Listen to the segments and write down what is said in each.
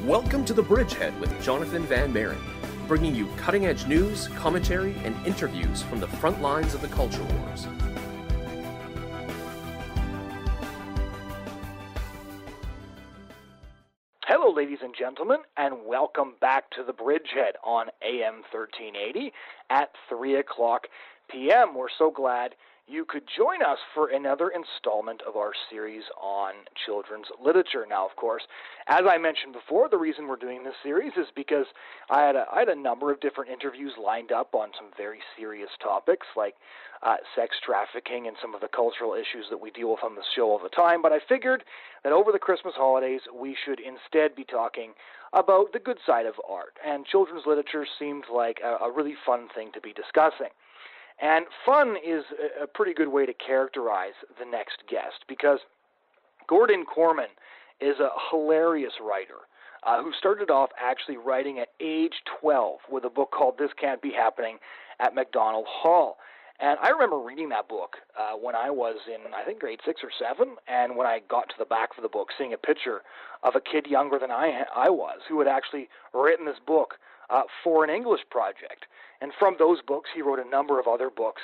Welcome to the Bridgehead with Jonathan Van Maren, bringing you cutting-edge news, commentary, and interviews from the front lines of the culture wars. Hello, ladies and gentlemen, and welcome back to the Bridgehead on AM 1380 at 3 o'clock p.m. We're so glad you could join us for another installment of our series on children's literature. Now, of course, as I mentioned before, the reason we're doing this series is because I had a number of different interviews lined up on some very serious topics like sex trafficking and some of the cultural issues that we deal with on the show all the time. But I figured that over the Christmas holidays, we should instead be talking about the good side of art. And children's literature seemed like a really fun thing to be discussing. And fun is a pretty good way to characterize the next guest, because Gordon Korman is a hilarious writer who started off actually writing at age 12 with a book called This Can't Be Happening at MacDonald Hall. And I remember reading that book when I was in, I think, grade 6 or 7, and when I got to the back of the book, seeing a picture of a kid younger than I was who had actually written this book for an English project. And from those books, he wrote a number of other books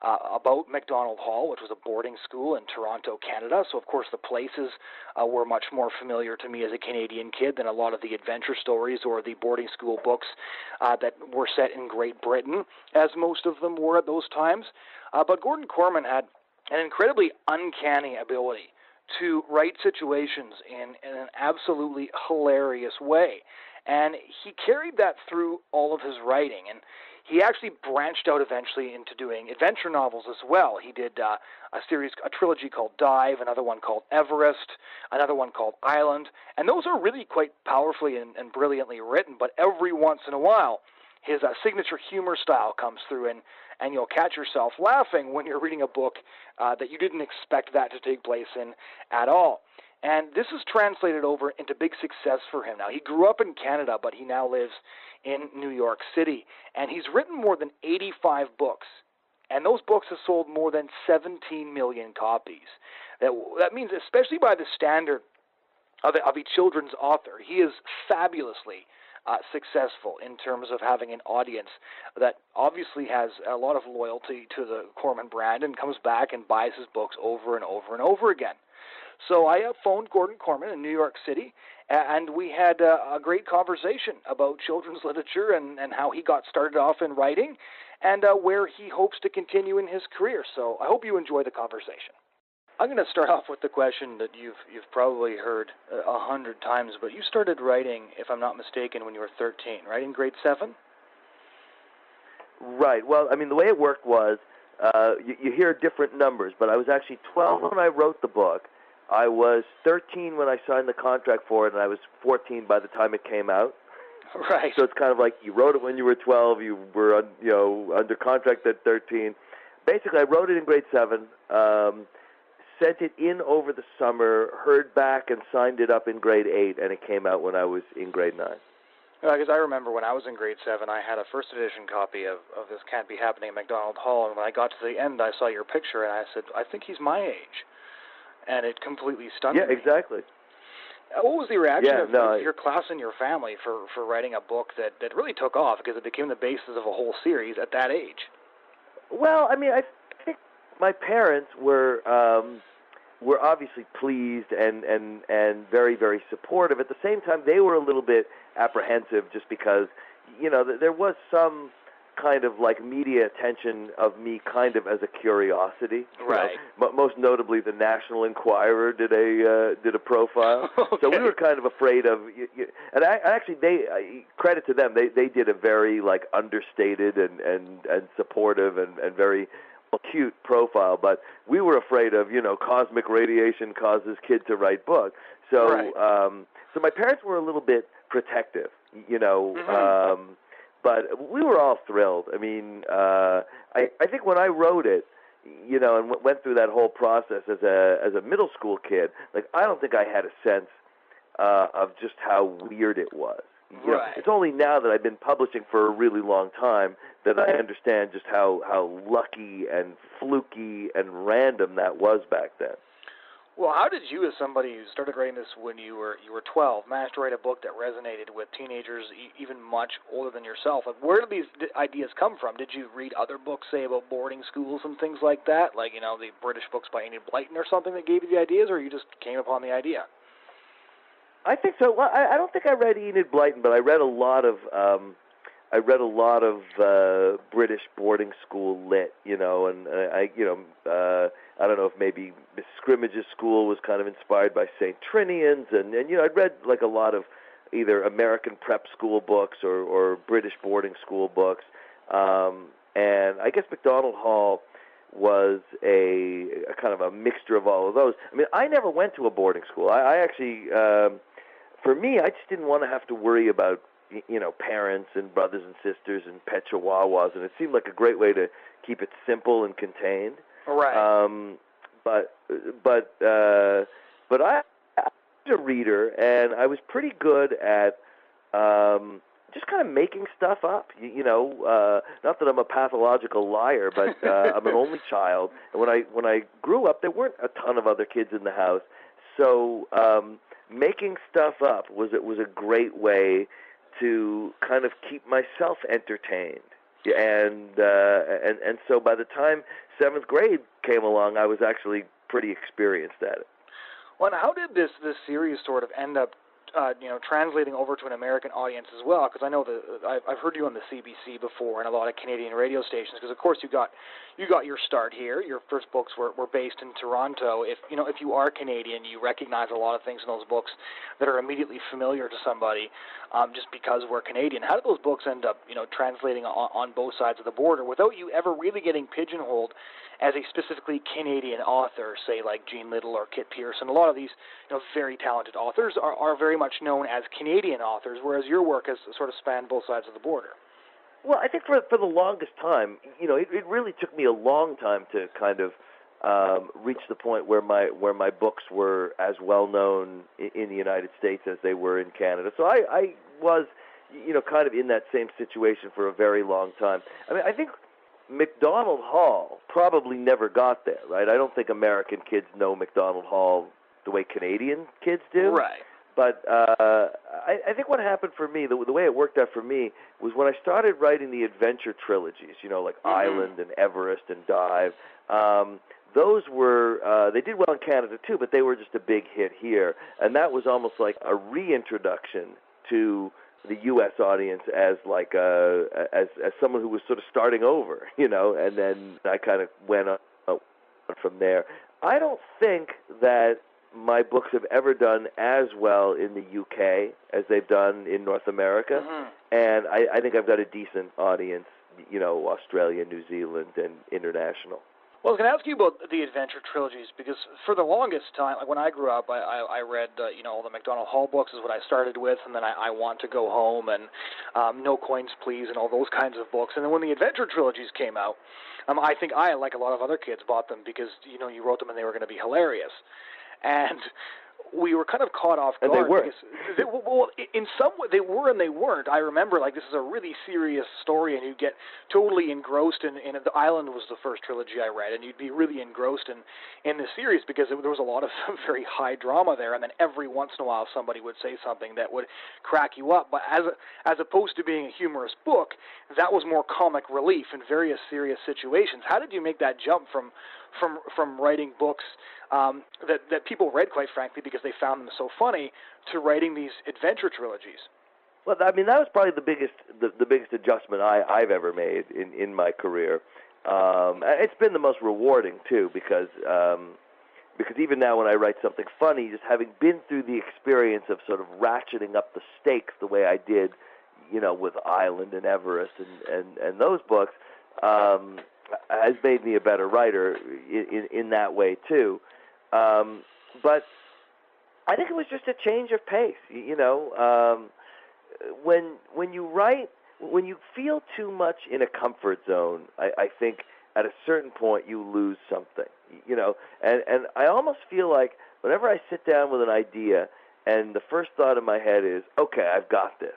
about MacDonald Hall, which was a boarding school in Toronto, Canada. So, of course, the places were much more familiar to me as a Canadian kid than a lot of the adventure stories or the boarding school books that were set in Great Britain, as most of them were at those times. But Gordon Korman had an incredibly uncanny ability to write situations in an absolutely hilarious way. And he carried that through all of his writing. And he actually branched out eventually into doing adventure novels as well. He did a trilogy called Dive, another one called Everest, another one called Island. And those are really quite powerfully and brilliantly written. But every once in a while, his signature humor style comes through, and you'll catch yourself laughing when you're reading a book that you didn't expect that to take place in at all. And this is translated over into big success for him. Now, he grew up in Canada, but he now lives in New York City. And he's written more than 85 books. And those books have sold more than 17 million copies. That means, especially by the standard of a children's author, he is fabulously successful in terms of having an audience that obviously has a lot of loyalty to the Korman brand and comes back and buys his books over and over and over again. So I phoned Gordon Korman in New York City, and we had a great conversation about children's literature and how he got started off in writing and where he hopes to continue in his career. So I hope you enjoy the conversation. I'm going to start off with the question that you've probably heard 100 times, but you started writing, if I'm not mistaken, when you were 13, right, in grade 7? Right. Well, I mean, the way it worked was you hear different numbers, but I was actually 12 when I wrote the book. I was 13 when I signed the contract for it, and I was 14 by the time it came out. Right. So it's kind of like you wrote it when you were 12, you were under contract at 13. Basically, I wrote it in grade 7, sent it in over the summer, heard back, and signed it up in grade 8, and it came out when I was in grade 9. Because I remember when I was in grade 7, I had a first edition copy of This Can't Be Happening at MacDonald Hall, and when I got to the end, I saw your picture, and I said, I think he's my age. And it completely stunned me. Yeah, exactly. What was the reaction of your class and your family for writing a book that really took off because it became the basis of a whole series at that age? Well, I mean, I think my parents were obviously pleased and very, very supportive. At the same time, they were a little bit apprehensive just because, there was some kind of like media attention of me kind of as a curiosity. Right. Most notably, the National Enquirer did a profile. Okay. So we were kind of afraid of, and credit to them, they did a very like understated and supportive and very cute profile, but we were afraid of, cosmic radiation causes kids to write books. So, right. So my parents were a little bit protective, Mm-hmm. But we were all thrilled. I mean, I think when I wrote it, and went through that whole process as a middle school kid, like I don't think I had a sense of just how weird it was. Right. It's only now that I've been publishing for a really long time that I understand just how lucky and fluky and random that was back then. Well, how did you, as somebody who started writing this when you were 12, manage to write a book that resonated with teenagers even much older than yourself? Like, where did these ideas come from? Did you read other books, say, about boarding schools and things like that, like, you know, the British books by Enid Blyton or something that gave you the ideas, or you just came upon the idea? I think so. Well, I don't think I read Enid Blyton, but I read a lot of British boarding school lit, you know, and I don't know if maybe Miss Scrimmage's school was kind of inspired by St. Trinian's, and you know, I'd read like a lot of either American prep school books or British boarding school books, and I guess MacDonald Hall was a kind of a mixture of all of those. I mean, I never went to a boarding school. I actually, for me, I just didn't want to have to worry about, you know, parents and brothers and sisters and pet chihuahuas, and it seemed like a great way to keep it simple and contained. Right. But I was a reader, and I was pretty good at just kind of making stuff up. You know, not that I'm a pathological liar, but I'm an only child, and when I grew up, there weren't a ton of other kids in the house, so making stuff up was a great way to kind of keep myself entertained. And so by the time 7th grade came along, I was actually pretty experienced at it. Well, and how did this series sort of end up, translating over to an American audience as well? Because I know that I've heard you on the CBC before and a lot of Canadian radio stations. Because of course you got your start here. Your first books were based in Toronto. If you are Canadian, you recognize a lot of things in those books that are immediately familiar to somebody, just because we're Canadian. How did those books end up, translating on both sides of the border without you ever really getting pigeonholed as a specifically Canadian author, say like Jean Little or Kit Pearson? A lot of these, very talented authors are very much known as Canadian authors, whereas your work has sort of spanned both sides of the border. Well, I think for the longest time, it really took me a long time to kind of reach the point where my books were as well known in the United States as they were in Canada. So I was, kind of in that same situation for a very long time. I mean, I think MacDonald Hall probably never got there, right? I don't think American kids know MacDonald Hall the way Canadian kids do. Right. But I think what happened for me, the way it worked out for me, was when I started writing the adventure trilogies, like Island and Everest and Dive. Those were, they did well in Canada too, but they were just a big hit here. And that was almost like a reintroduction to the U.S. audience as like as someone who was sort of starting over, and then I kind of went on from there. I don't think that my books have ever done as well in the UK as they've done in North America, and I think I've got a decent audience, Australia, New Zealand, and international. Well, I was going to ask you about the adventure trilogies, because for the longest time, like when I grew up, I read, all the MacDonald Hall books is what I started with, and then I Want to Go Home, and No Coins Please, and all those kinds of books. And then when the adventure trilogies came out, I think I, like a lot of other kids, bought them because, you wrote them and they were going to be hilarious. And we were kind of caught off guard. And they were. Well, in some way, they were and they weren't. I remember, this is a really serious story, and you get totally engrossed in The Island was the first trilogy I read, and you'd be really engrossed in the series because there was a lot of very high drama there, and then every once in a while somebody would say something that would crack you up. But as opposed to being a humorous book, that was more comic relief in various serious situations. How did you make that jump from writing books that people read, quite frankly, because they found them so funny, to writing these adventure trilogies? Well, I mean, that was probably the biggest adjustment I've ever made in my career. It's been the most rewarding too, because even now when I write something funny, just having been through the experience of sort of ratcheting up the stakes the way I did, with Island and Everest and those books, has made me a better writer in that way too. But I think it was just a change of pace. When you write, when you feel too much in a comfort zone, I think at a certain point you lose something. And I almost feel like whenever I sit down with an idea and the first thought in my head is, okay, I've got this,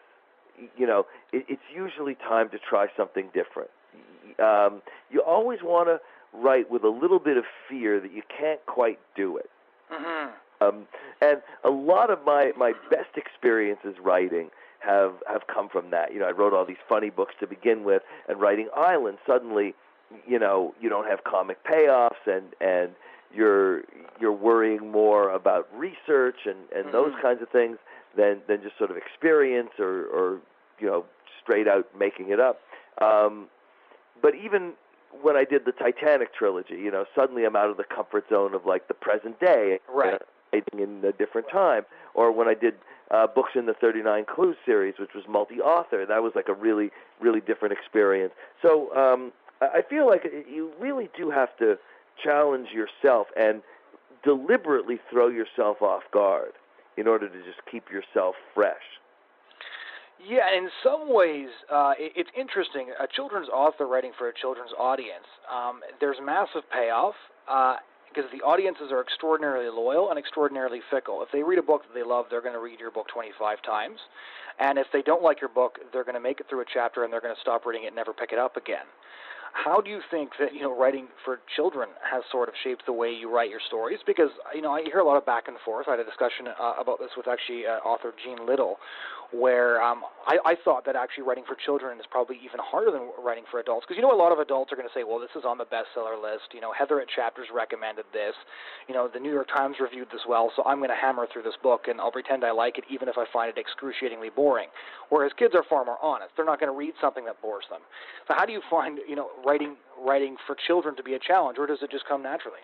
it's usually time to try something different. You always want to write with a little bit of fear that you can't quite do it. And a lot of my best experiences writing have come from that. I wrote all these funny books to begin with, and writing Island, suddenly, you don't have comic payoffs, and you're worrying more about research and those kinds of things than just sort of experience or straight out making it up. But even when I did the Titanic trilogy, suddenly I'm out of the comfort zone of like the present day, right? In a different time. Or when I did books in the 39 Clues series, which was multi-author, that was like a really, really different experience. So I feel like you really do have to challenge yourself and deliberately throw yourself off guard in order to just keep yourself fresh. Yeah, in some ways, it's interesting. A children's author writing for a children's audience, there's massive payoff because the audiences are extraordinarily loyal and extraordinarily fickle. If they read a book that they love, they're going to read your book 25 times. And if they don't like your book, they're going to make it through a chapter and they're going to stop reading it and never pick it up again. How do you think that, writing for children has sort of shaped the way you write your stories? Because, I hear a lot of back and forth. I had a discussion about this with actually author Jean Little, where I thought that actually writing for children is probably even harder than writing for adults. Because, a lot of adults are going to say, well, this is on the bestseller list. Heather at Chapters recommended this. The New York Times reviewed this well, so I'm going to hammer through this book, and I'll pretend I like it even if I find it excruciatingly boring. Whereas kids are far more honest. They're not going to read something that bores them. So how do you find, writing for children to be a challenge, or does it just come naturally?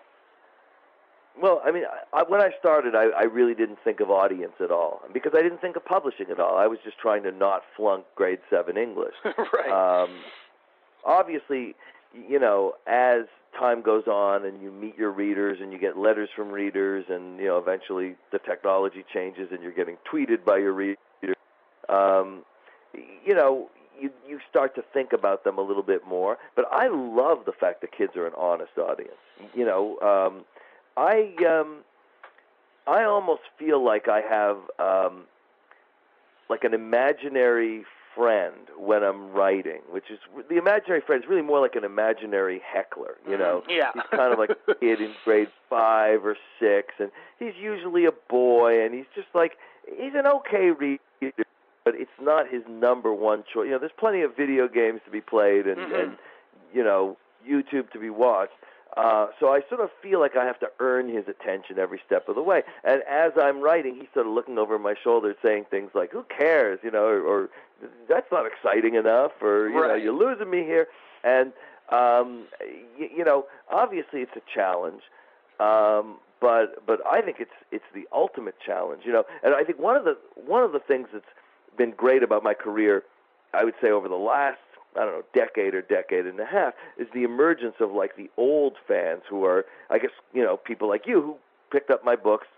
Well, when I started, I really didn't think of audience at all, because I didn't think of publishing at all. I was just trying to not flunk grade 7 English. Right. Obviously, as time goes on and you meet your readers and you get letters from readers and, eventually the technology changes and you're getting tweeted by your readers, you start to think about them a little bit more. But I love the fact that kids are an honest audience. I almost feel like I have like an imaginary friend when I'm writing, which is, the imaginary friend is really more like an imaginary heckler, Yeah. He's kind of like a kid in grade 5 or 6, and he's usually a boy, and he's just like, he's an okay reader, but it's not his number one choice. There's plenty of video games to be played and YouTube to be watched. So I sort of feel like I have to earn his attention every step of the way. And as I'm writing, he's sort of looking over my shoulder saying things like, who cares, or that's not exciting enough, or, right. You're losing me here. And, obviously it's a challenge, but I think it's the ultimate challenge, And I think one of the things that's been great about my career, I would say over the last, decade or decade and a half, is the emergence of like the old fans who are, I guess, people like you who picked up my books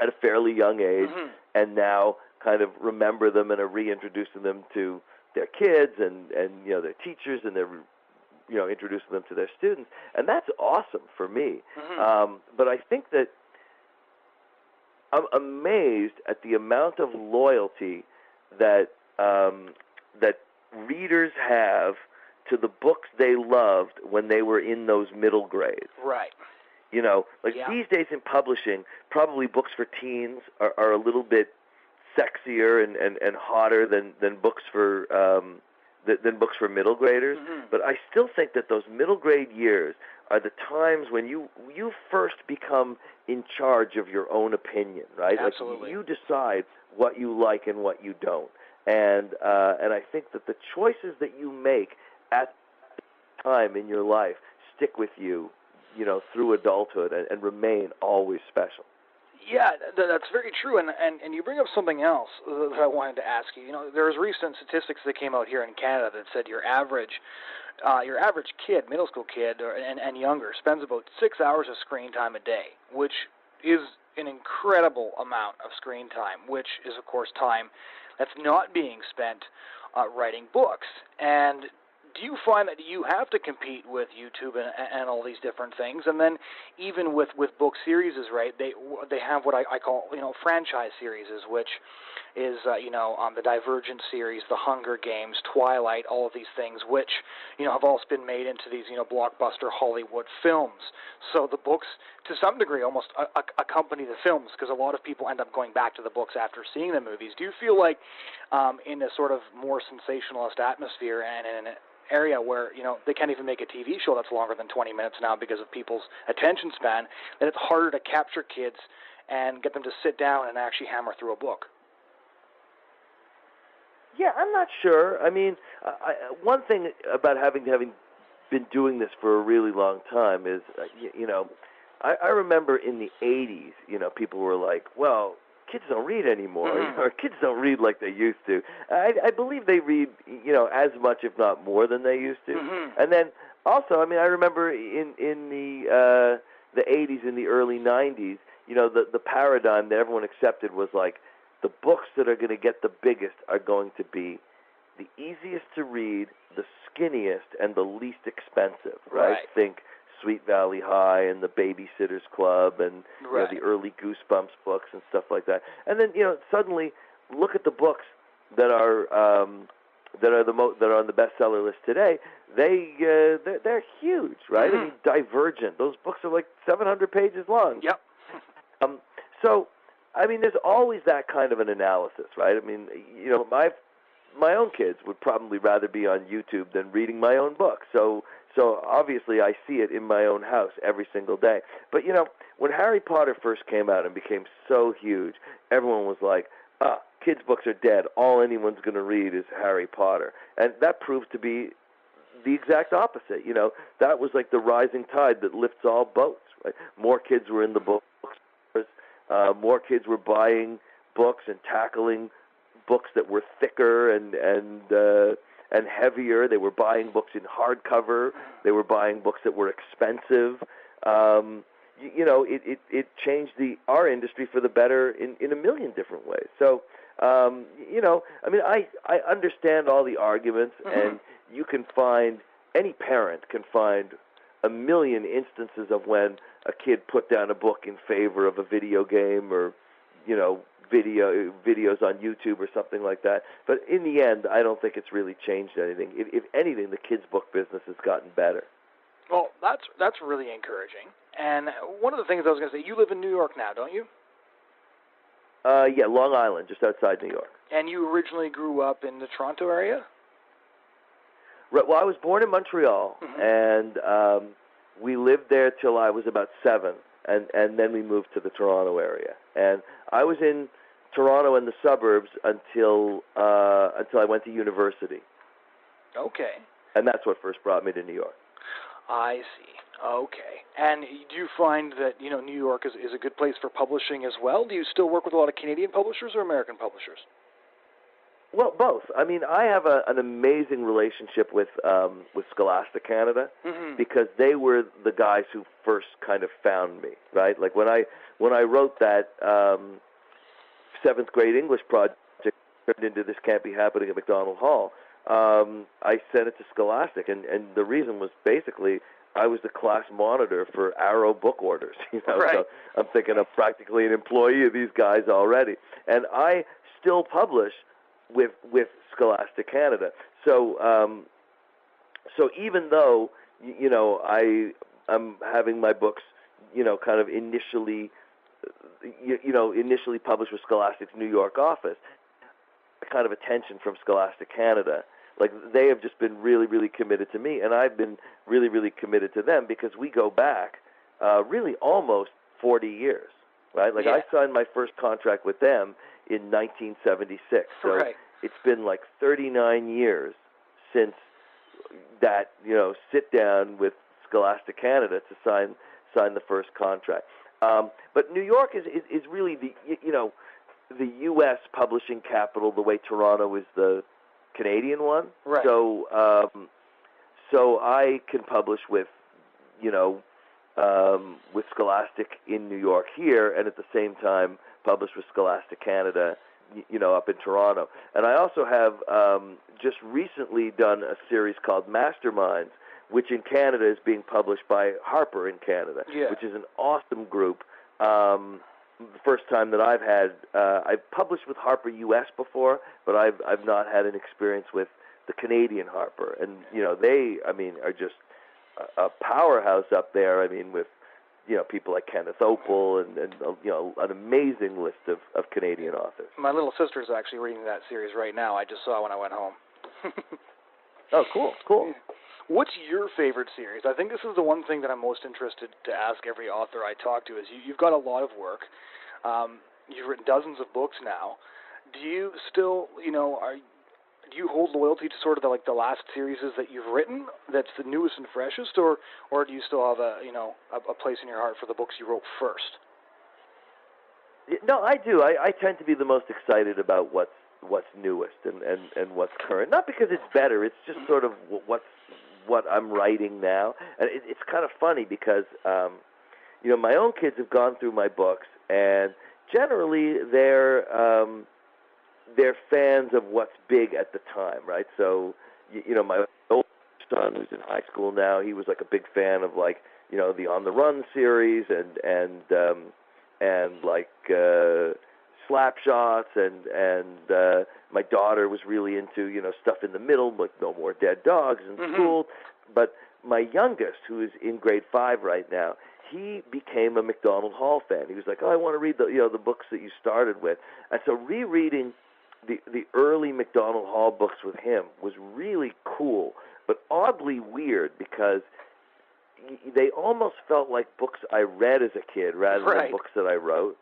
at a fairly young age and now kind of remember them and are reintroducing them to their kids and their teachers, and they're introducing them to their students, and that's awesome for me. But I think that I'm amazed at the amount of loyalty that that readers have to the books they loved when they were in those middle grades. Right. These days in publishing, probably books for teens are a little bit sexier and hotter than books for middle graders. But I still think that those middle grade years are the times when you first become in charge of your own opinion, right? Absolutely. Like you decide what you like and what you don't. And I think that the choices that you make at the time in your life stick with you, through adulthood and remain always special. Yeah, that's very true, and you bring up something else that I wanted to ask you. There's recent statistics that came out here in Canada that said your average kid, middle school kid and younger, spends about 6 hours of screen time a day, which is an incredible amount of screen time, which is, of course, time that's not being spent writing books. And do you find that you have to compete with YouTube and all these different things? And then even with book series, right, they have what I call, franchise series, which is, the Divergent series, the Hunger Games, Twilight, all of these things, which, have also been made into these, blockbuster Hollywood films. So the books, to some degree, almost accompany the films, because a lot of people end up going back to the books after seeing the movies. Do you feel like in a sort of more sensationalist atmosphere and in an area where, they can't even make a TV show that's longer than 20 minutes now because of people's attention span, that it's harder to capture kids and get them to sit down and actually hammer through a book? Yeah, I'm not sure. I mean, one thing about having been doing this for a really long time is, I remember in the 80s, people were like, well, kids don't read anymore, or kids don't read like they used to. I believe they read, as much, if not more, than they used to. And then also, I mean, I remember in the 80s, in the early 90s, the paradigm that everyone accepted was like, the books that are going to get the biggest are going to be the easiest to read, the skinniest, and the least expensive, right? Think Sweet Valley High and the Babysitter's Club and the early Goosebumps books and stuff like that. And then suddenly look at the books that are on the bestseller list today. They're huge, right? I mean, Divergent. Those books are like 700 pages long. Yep. So, I mean, there's always that kind of an analysis, right? I mean, my own kids would probably rather be on YouTube than reading my own book. So obviously I see it in my own house every single day. But, when Harry Potter first came out and became so huge, everyone was like, kids' books are dead. All anyone's going to read is Harry Potter. And that proved to be the exact opposite. That was like the rising tide that lifts all boats, right? More kids were in the books. More kids were buying books and tackling books that were thicker and heavier. They were buying books in hardcover. They were buying books that were expensive. It changed our industry for the better in a million different ways. So, I mean, I understand all the arguments, and you can find, any parent can find a million instances of when a kid put down a book in favor of a video game or, videos on YouTube or something like that. But in the end, I don't think it's really changed anything. If anything, the kids' book business has gotten better. Well, that's really encouraging. And one of the things I was going to say, you live in New York now, don't you? Yeah, Long Island, just outside New York. And you originally grew up in the Toronto area? Right, well, I was born in Montreal, and we lived there till I was about 7, and then we moved to the Toronto area. And I was in Toronto and the suburbs until I went to university. Okay. And that's what first brought me to New York. I see. Okay. And do you find that, New York is a good place for publishing as well? Do you still work with a lot of Canadian publishers or American publishers? Well, both. I mean, I have an amazing relationship with Scholastic Canada because they were the guys who first kind of found me, right? Like when I wrote that 7th grade English project turned into This Can't Be Happening at MacDonald Hall, I sent it to Scholastic, and the reason was basically I was the class monitor for Arrow book orders. Right. So I'm thinking I'm practically an employee of these guys already, and I still publish with Scholastic Canada. So even though I'm having my books kind of initially published with Scholastic's New York office, kind of attention from Scholastic Canada, like they have just been really, really committed to me, and I've been really, really committed to them because we go back really almost 40 years, right? Like I signed my first contract with them in 1976. So it's been like 39 years since that, sit down with Scholastic Canada to sign the first contract. But New York is really the U.S. publishing capital, the way Toronto is the Canadian one. Right. So I can publish with Scholastic in New York here, and at the same time publish with Scholastic Canada, up in Toronto. And I also have just recently done a series called Masterminds, which in Canada is being published by Harper in Canada, which is an awesome group. The first time that I've published with Harper US before, but I've not had an experience with the Canadian Harper. And, they, are just a powerhouse up there. With, people like Kenneth Opel and an amazing list of Canadian authors. My little sister's actually reading that series right now. I just saw when I went home. Oh, cool. What's your favorite series? I think this is the one thing that I'm most interested to ask every author I talk to is you've got a lot of work. You've written dozens of books now. Do you still, do you hold loyalty to sort of the last series that you've written that's the newest and freshest, or do you still have a place in your heart for the books you wrote first? No, I do. I tend to be the most excited about what's newest and what's current. Not because it's better. It's just sort of what I'm writing now. And it's kind of funny because, my own kids have gone through my books, and generally they're fans of what's big at the time, right? So, my oldest son, who's in high school now, he was like a big fan of the On the Run series and Slapshots, and my daughter was really into stuff in the middle, like No More Dead Dogs and School. But my youngest, who is in grade 5 right now, he became a MacDonald Hall fan. He was like, "Oh, I want to read the books that you started with." And so rereading the early MacDonald Hall books with him was really cool, but oddly weird because they almost felt like books I read as a kid rather than books that I wrote.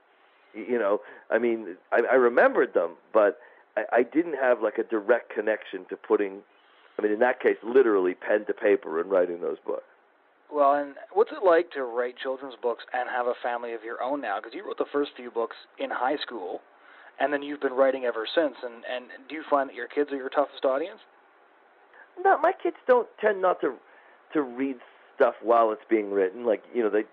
I remembered them, but I didn't have a direct connection to putting, in that case, literally pen to paper and writing those books. Well, and what's it like to write children's books and have a family of your own now? Because you wrote the first few books in high school, and then you've been writing ever since. And do you find that your kids are your toughest audience? No, my kids don't tend not to read stuff while it's being written. They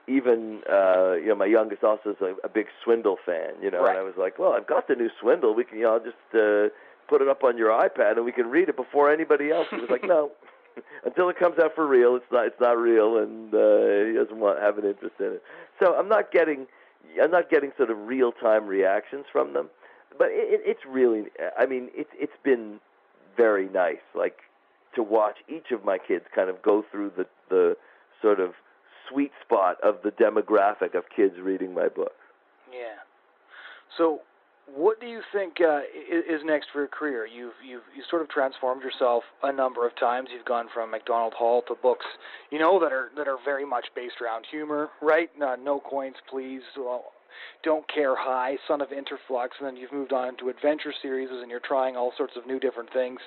even my youngest also is a big Swindle fan, and I was like, well, I've got the new Swindle. We can, I'll just put it up on your iPad and we can read it before anybody else. He was like, no, until it comes out for real, it's not real, and he doesn't have an interest in it. So I'm not getting sort of real time reactions from them, but it's really, it's been very nice, to watch each of my kids kind of go through the sort of sweet spot of the demographic of kids reading my book. Yeah. So, what do you think is next for your career? You've sort of transformed yourself a number of times. You've gone from MacDonald Hall to books, that are very much based around humor, right? No Coins, Please, Don't Care High, Son of Interflux, and then you've moved on to adventure series, and you're trying all sorts of new different things.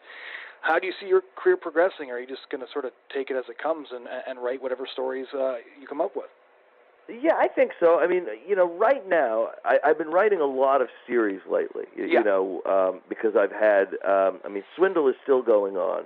How do you see your career progressing? Are you just going to sort of take it as it comes and write whatever stories you come up with? Yeah, I think so. Right now, I've been writing a lot of series lately, because I've had, Swindle is still going on.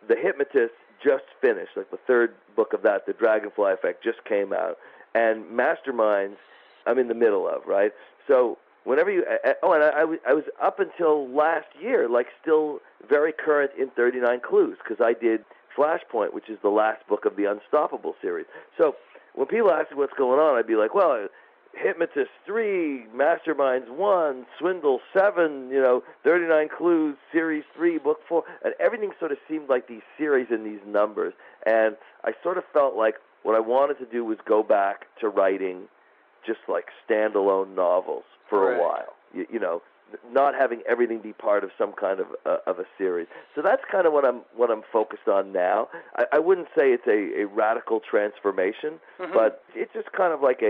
The Hypnotist just finished, the third book of that, The Dragonfly Effect, just came out. And Masterminds, I'm in the middle of, right? So whenever you, and I was up until last year, still very current in 39 Clues, because I did Flashpoint, which is the last book of the Unstoppable series. So when people ask me what's going on, I'd be like, well, Hypnotist 3, Masterminds 1, Swindle 7, 39 Clues, Series 3, Book 4, and everything sort of seemed like these series and these numbers. And I sort of felt like what I wanted to do was go back to writing just standalone novels for a while, not having everything be part of some kind of a series. So that's kind of what I'm focused on now. I wouldn't say it's a radical transformation, but it's just kind of like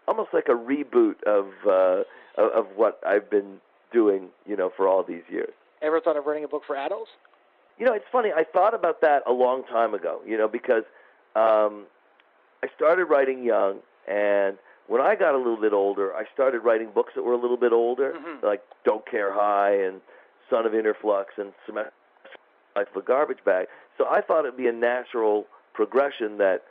almost like a reboot of what I've been doing, for all these years. Ever thought of writing a book for adults? It's funny. I thought about that a long time ago, because I started writing young, and when I got a little bit older, I started writing books that were a little bit older, like Don't Care High and Son of Interflux and like The Garbage Bag. So I thought it'd be a natural progression that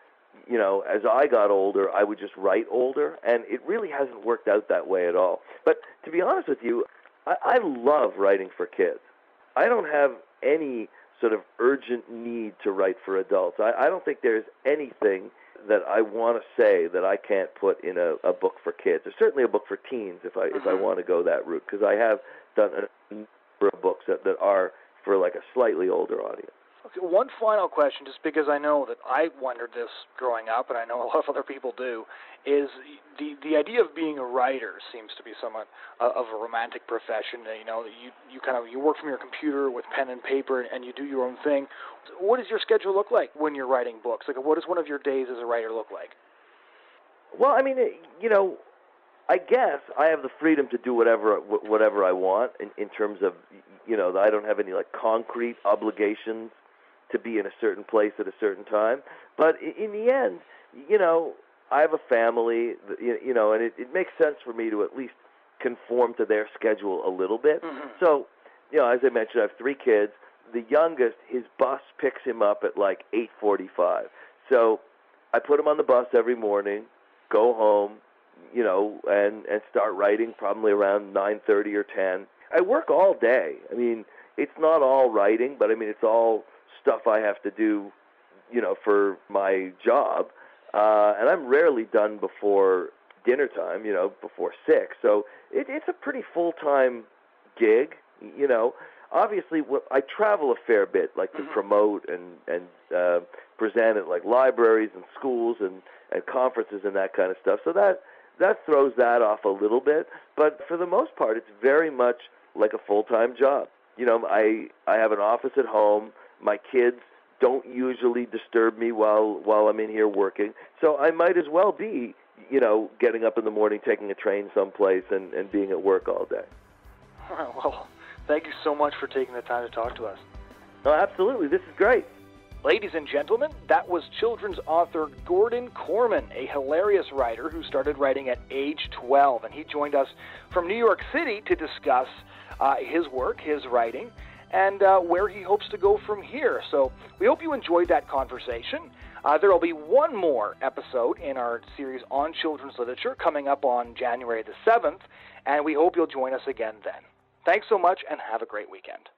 as I got older, I would just write older, and it really hasn't worked out that way at all. But to be honest with you, I love writing for kids. I don't have any sort of urgent need to write for adults. I don't think there's anything that I want to say that I can't put in a book for kids, or certainly a book for teens if I want to go that route, because I have done a number of books that are for like a slightly older audience. Okay, one final question, just because I know that I wondered this growing up, and I know a lot of other people do, is the idea of being a writer seems to be somewhat of a romantic profession. You work from your computer with pen and paper, and you do your own thing. What does your schedule look like when you're writing books? Like, what does one of your days as a writer look like? Well, I mean, I guess I have the freedom to do whatever I want in terms of, I don't have any like concrete obligations to be in a certain place at a certain time. But in the end, I have a family, and it makes sense for me to at least conform to their schedule a little bit. Mm-hmm. So, as I mentioned, I have 3 kids. The youngest, his bus picks him up at like 8:45. So I put him on the bus every morning, go home, and start writing probably around 9:30 or 10. I work all day. I mean, it's not all writing, but I mean, it's all stuff I have to do, for my job. And I'm rarely done before dinner time, before 6. So it's a pretty full-time gig, Obviously, I travel a fair bit, like to promote and present at like libraries and schools and conferences and that kind of stuff. So that throws that off a little bit. But for the most part, it's very much like a full-time job. I have an office at home. My kids don't usually disturb me while I'm in here working. So I might as well be, getting up in the morning, taking a train someplace, and being at work all day. Well, thank you so much for taking the time to talk to us. Oh, absolutely. This is great. Ladies and gentlemen, that was children's author Gordon Korman, a hilarious writer who started writing at age 12. And he joined us from New York City to discuss his work, his writing, and where he hopes to go from here. So we hope you enjoyed that conversation. There will be one more episode in our series on children's literature coming up on January the 7th, and we hope you'll join us again then. Thanks so much, and have a great weekend.